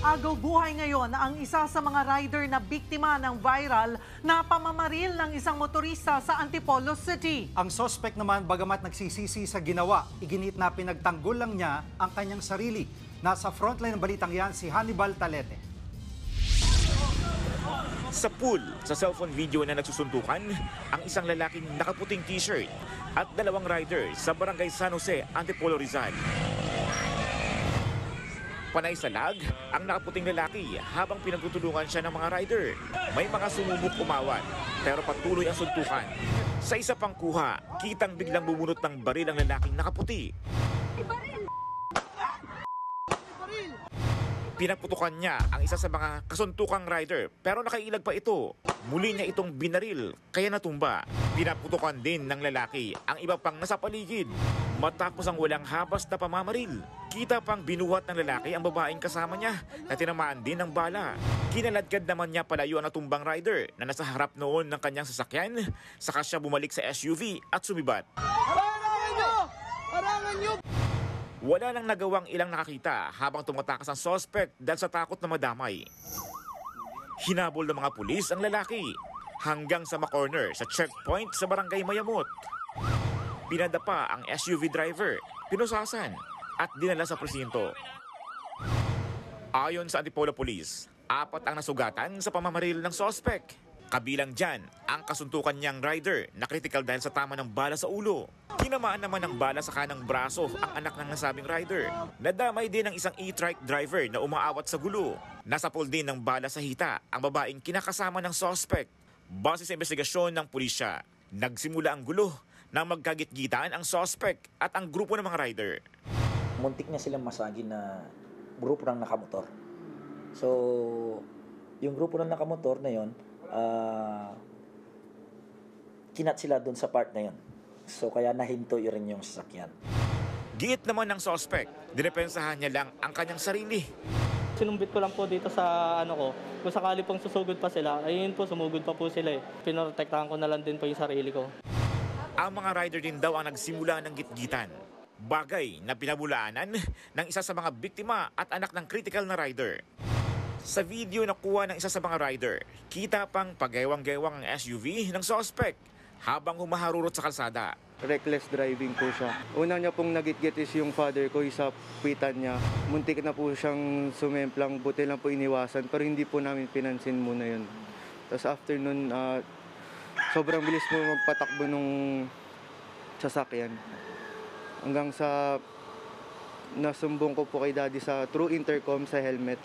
Agaw buhay ngayon ang isa sa mga rider na biktima ng viral na pamamaril ng isang motorista sa Antipolo City. Ang suspect naman, bagamat nagsisisi sa ginawa, iginit na pinagtanggol lang niya ang kanyang sarili. Nasa frontline ng balitang yan si Hannibal Talete. Sa pool, sa cellphone video na nagsusuntukan, ang isang lalaking nakaputing t-shirt at dalawang rider sa barangay San Jose, Antipolo, Rizal. Panay sa lag ang nakaputing lalaki habang pinagtutulungan siya ng mga rider. May mga sumubok umawat pero patuloy ang suntukan. Sa isa pang kuha, kitang biglang bumunot ng baril ang lalaking nakaputi. Pinaputukan niya ang isa sa mga kasuntukang rider pero nakailag pa ito. Muli niya itong binaril kaya natumba. Pinaputukan din ng lalaki ang iba pang nasa paligid. Matapos ang walang habas na pamamaril, kita pang binuhat ng lalaki ang babaeng kasama niya na tinamaan din ng bala. Kinaladkad naman niya palayo ang natumbang rider na nasa harap noon ng kanyang sasakyan, saka siya bumalik sa SUV at sumibat. Harangan nyo! Harangan nyo! Wala nang nagawang ilang nakakita habang tumatakas ang suspect dahil sa takot na madamay. Hinabol ng mga pulis ang lalaki hanggang sa makorner sa checkpoint sa barangay Mayamot. Pinadapa ang SUV driver, pinusasan at dinala sa presinto. Ayon sa Antipolo Police, 4 ang nasugatan sa pamamaril ng suspect. Kabilang dyan ang kasuntukan niyang rider na kritikal dahil sa tama ng bala sa ulo. Tinamaan naman ng bala sa kanang braso ang anak ng nasabing rider. Nadamay din ang isang e-trike driver na umaawat sa gulo. Nasapol din ng bala sa hita ang babaeng kinakasama ng suspect. Base sa investigasyon ng pulisya, nagsimula ang gulo nang magkagit-gitaan ang suspect at ang grupo ng mga rider. Muntik na silang masagin na grupo ng nakamotor. So, yung grupo ng nakamotor na yon, kinat sila dun sa part na yon. So, kaya nahinto yun rin yung sasakyan. Giit naman ng suspect, dinepensahan niya lang ang kanyang sarili. Sinumbit ko lang po dito sa ko, kung sakali pong susugod pa sila, ayun po, sumugod pa po sila eh. Pinoprotektahan ko na lang din po yung sarili ko. Ang mga rider din daw ang nagsimula ng gitgitan. Bagay na pinabulaanan ng isa sa mga biktima at anak ng critical na rider. Sa video na kuha ng isa sa mga rider, kita pang pagewang-gewang ang SUV ng suspect habang humaharurot sa kalsada. Reckless driving po siya. Una niya pong nagitgit is yung father ko, isa puwitan niya. Muntik na po siyang sumemplang, buti lang po iniwasan, pero hindi po namin pinansin muna yun. Tapos after nun, sobrang bilis po magpatakbo nung sasakyan. Hanggang sa nasumbong ko po kay daddy sa through intercom sa helmet.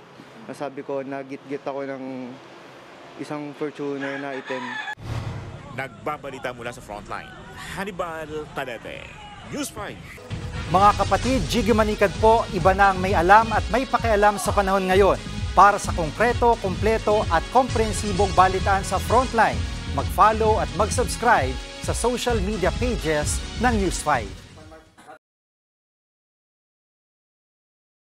Nasabi ko, nagitgit ako ng isang Fortuner na item. Nagbabalita mula sa frontline, Hannibal Talete, News 5. Mga kapatid, Jiggy Manikad po, iba na ang may alam at may pakialam sa panahon ngayon. Para sa konkreto, kumpleto at komprehensibong balitaan sa frontline, mag-follow at mag-subscribe sa social media pages ng News 5.